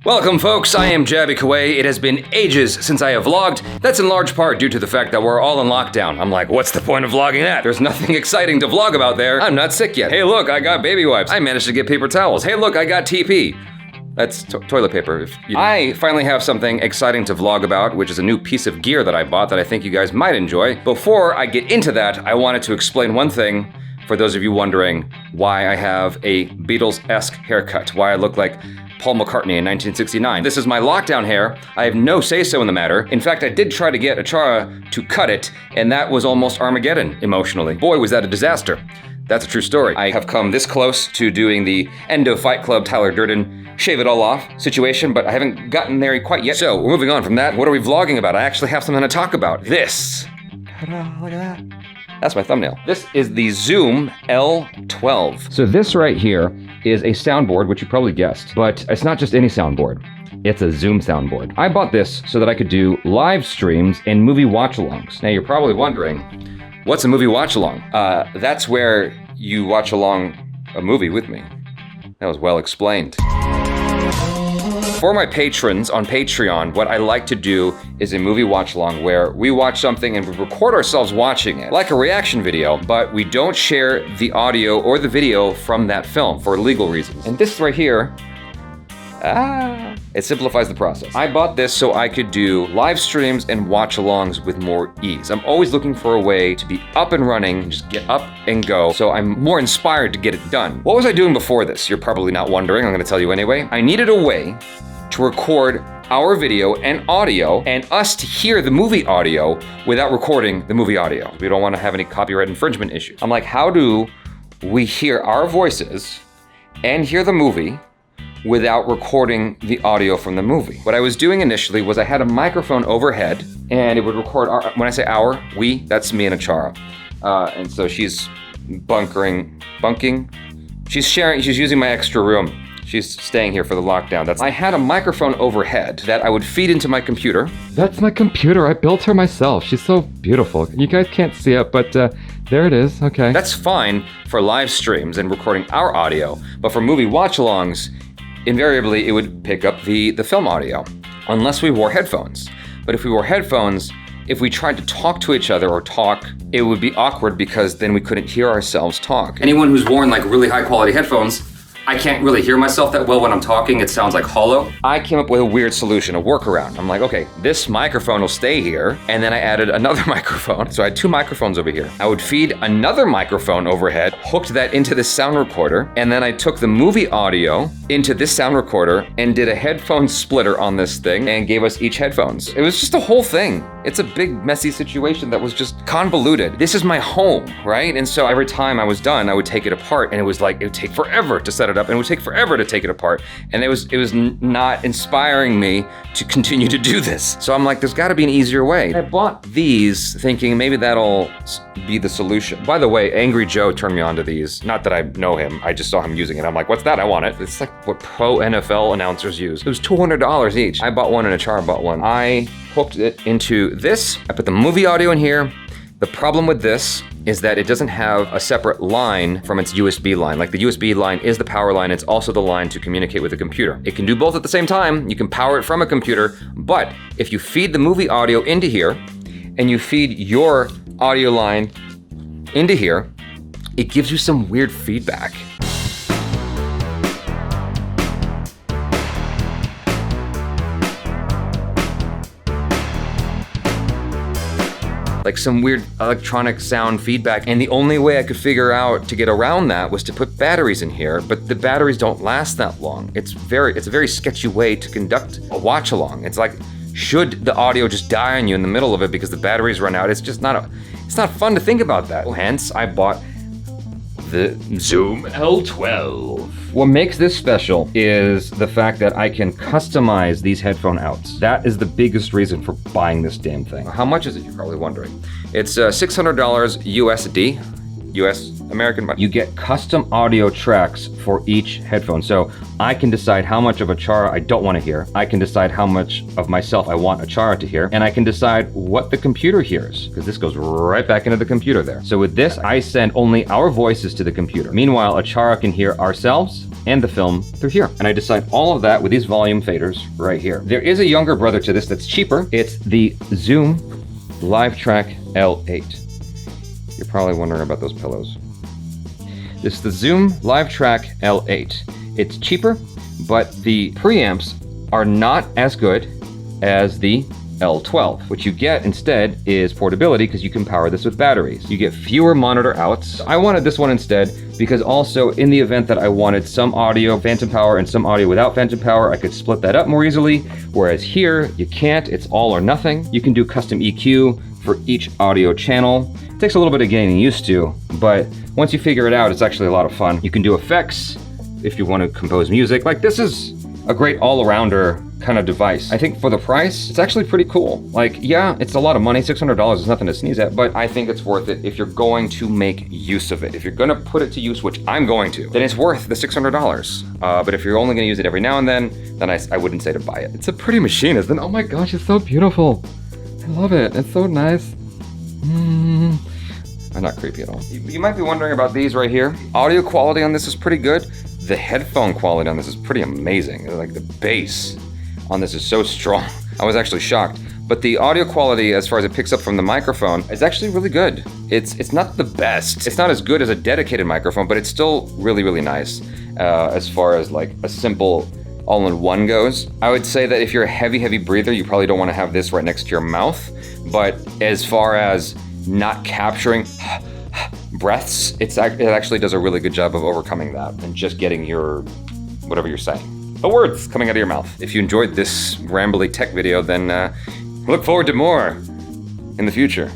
Welcome folks, I am Jaby Koay. It has been ages since I have vlogged. That's in large part due to the fact that we're all in lockdown. I'm like, what's the point of vlogging that? There's nothing exciting to vlog about there. I'm not sick yet. Hey look, I got baby wipes. I managed to get paper towels. Hey look, I got TP. That's toilet paper. I finally have something exciting to vlog about, which is a new piece of gear that I bought that I think you guys might enjoy. Before I get into that, I wanted to explain one thing for those of you wondering why I have a Beatles-esque haircut, why I look like Paul McCartney in 1969. This is my lockdown hair. I have no say-so in the matter. In fact, I did try to get Achara to cut it, and that was almost Armageddon emotionally. Boy, was that a disaster. That's a true story. I have come this close to doing the end of Fight Club Tyler Durden shave it all off situation, but I haven't gotten there quite yet. So, we're moving on from that. What are we vlogging about? I actually have something to talk about. This. Ta-da, look at that. That's my thumbnail. This is the Zoom L-12. So this right here is a soundboard, which you probably guessed, but it's not just any soundboard. It's a Zoom soundboard. I bought this so that I could do live streams and movie watch-alongs. Now you're probably wondering, what's a movie watch-along? That's where you watch along a movie with me. That was well explained. For my patrons on Patreon, what I like to do is a movie watch-along where we watch something and we record ourselves watching it, like a reaction video, but we don't share the audio or the video from that film for legal reasons. And this right here, it simplifies the process. I bought this so I could do live streams and watch-alongs with more ease. I'm always looking for a way to be up and running, just get up and go, so I'm more inspired to get it done. What was I doing before this? You're probably not wondering, I'm gonna tell you anyway. I needed a way to record our video and audio and us to hear the movie audio without recording the movie audio. We don't want to have any copyright infringement issues. I'm like, how do we hear our voices and hear the movie without recording the audio from the movie? What I was doing initially was I had a microphone overhead and it would record our, when I say our, we, that's me and Achara. And so she's bunking. She's using my extra room. She's staying here for the lockdown. I had a microphone overhead that I would feed into my computer. That's my computer. I built her myself. She's so beautiful. You guys can't see it, but there it is. Okay. That's fine for live streams and recording our audio, but for movie watch-alongs, invariably it would pick up the film audio, unless we wore headphones. But if we wore headphones, if we tried to talk to each other or talk, it would be awkward because then we couldn't hear ourselves talk. Anyone who's worn like really high quality headphones, I can't really hear myself that well when I'm talking. It sounds like hollow. I came up with a weird solution, a workaround. I'm like, okay, this microphone will stay here. And then I added another microphone. So I had two microphones over here. I would feed another microphone overhead, hooked that into this sound recorder. And then I took the movie audio into this sound recorder and did a headphone splitter on this thing and gave us each headphones. It was just a whole thing. It's a big messy situation that was just convoluted. This is my home, right? And so every time I was done, I would take it apart and it was like, it would take forever to set it up and it would take forever to take it apart. And it was not inspiring me to continue to do this. So I'm like, there's gotta be an easier way. I bought these thinking maybe that'll be the solution. By the way, Angry Joe turned me on to these. Not that I know him, I just saw him using it. I'm like, what's that? I want it. It's like what pro NFL announcers use. It was $200 each. I bought one and Achara bought one. I hooked it into this. I put the movie audio in here. The problem with this is that it doesn't have a separate line from its USB line. Like the USB line is the power line, it's also the line to communicate with the computer. It can do both at the same time, you can power it from a computer, but if you feed the movie audio into here, and you feed your audio line into here, it gives you some weird feedback. Like some weird electronic sound feedback. And the only way I could figure out to get around that was to put batteries in here, but the batteries don't last that long. It's a very sketchy way to conduct a watch along. It's like, should the audio just die on you in the middle of it because the batteries run out? It's just it's not fun to think about that. Hence, I bought the Zoom L-12. What makes this special is the fact that I can customize these headphone outs. That is the biggest reason for buying this damn thing. How much is it, you're probably wondering? It's $600 USD, US American money. You get custom audio tracks for each headphone. So I can decide how much of Achara I don't want to hear. I can decide how much of myself I want Achara to hear. And I can decide what the computer hears, because this goes right back into the computer there. So with this, I send only our voices to the computer. Meanwhile, Achara can hear ourselves and the film through here. And I decide all of that with these volume faders right here. There is a younger brother to this that's cheaper. It's the Zoom Livetrak L-8. You're probably wondering about those pillows. This is the Zoom Livetrak L-8. It's cheaper, but the preamps are not as good as the L-12. What you get instead is portability because you can power this with batteries. You get fewer monitor outs. I wanted this one instead because also in the event that I wanted some audio phantom power and some audio without phantom power, I could split that up more easily. Whereas here, you can't. It's all or nothing. You can do custom EQ for each audio channel. It takes a little bit of getting used to, but once you figure it out, it's actually a lot of fun. You can do effects if you want to compose music. Like, this is a great all-arounder kind of device. I think for the price, it's actually pretty cool. Like, yeah, it's a lot of money. $600 is nothing to sneeze at, but I think it's worth it if you're going to make use of it. If you're going to put it to use, which I'm going to, then it's worth the $600. But if you're only going to use it every now and then I wouldn't say to buy it. It's a pretty machine, isn't it? Oh my gosh, it's so beautiful. I love it. It's so nice. I'm not creepy at all. You might be wondering about these right here. Audio quality on this is pretty good. The headphone quality on this is pretty amazing. Like, the bass on this is so strong. I was actually shocked. But the audio quality, as far as it picks up from the microphone, is actually really good. It's not the best. It's not as good as a dedicated microphone, but it's still really, really nice as far as like a simple all-in-one goes. I would say that if you're a heavy, heavy breather, you probably don't want to have this right next to your mouth. But as far as not capturing breaths, it actually does a really good job of overcoming that and just getting your, whatever you're saying, the words coming out of your mouth. If you enjoyed this rambly tech video, then look forward to more in the future.